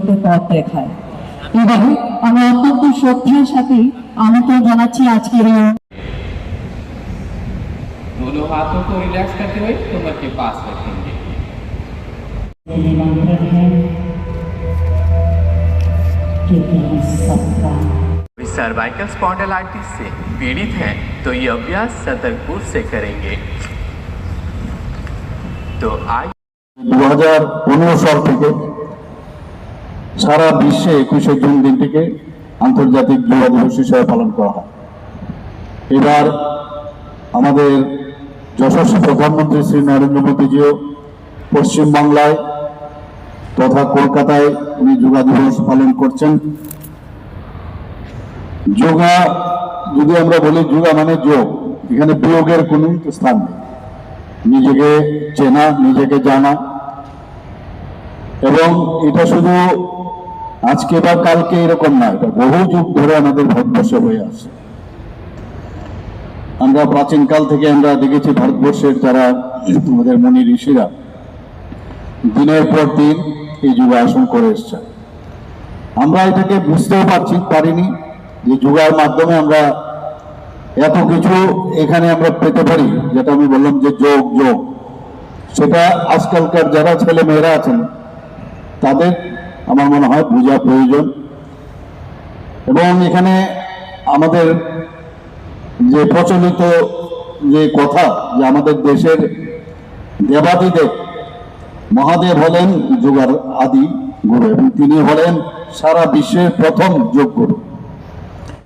জগতে পথ দেখায়। এবং আমি অত্যন্ত শ্রদ্ধার সাথে আমন্ত্রণ জানাচ্ছি আজকের दोनों हाथों को रिलैक्स करते हुए कमर के पास रखेंगे। सर्वाइकल स्पॉन्डिलाइटिस से पीड़ित हैं तो ये अभ्यास सतर्कपुर से करेंगे। तो आज 2015 সাল থেকে সারা বিশ্বে 21শে জুন দিনটিকে আন্তর্জাতিক যুবা দিবস হিসেবে পালন করা হয়। এবার আমাদের যশস্বী প্রধানমন্ত্রী শ্রী নরেন্দ্র মোদীজিও পশ্চিমবাংলায় তথা কলকাতায় উনি যোগা দিবস পালন করছেন। যোগা যদি আমরা বলি যোগা মানে যোগ, এখানে বিয়োগের কোনো স্থান নেই। নিজেকে চেনা, নিজেকে জানা, এবং এটা শুধু আজকে বা কালকে এরকম না, এটা বহু যুগ ধরে আমাদের ভারতবর্ষে হয়ে আসছে। আমরা প্রাচীনকাল থেকে আমরা দেখেছি ভারতবর্ষের যারা আমাদের মুনি ঋষিরা দিনের পর দিন এই যোগাসন করে এসছে। আমরা এটাকে বুঝতেও পারিনি যে যোগার মাধ্যমে আমরা এত কিছু এখানে আমরা পেতে পারি, যেটা আমি বললাম যে যোগ যোগ, সেটা আজকালকার যারা ছেলে মেয়েরা আছেন তাদের আমার মনে হয় বোঝা প্রয়োজন। এবং এখানে আমাদের যে প্রচলিত যে কথা যে আমাদের দেশের দেবাদিদেব মহাদেব হলেন যোগার আদি গুরু এবং তিনি হলেন সারা বিশ্বের প্রথম যোগ গুরু।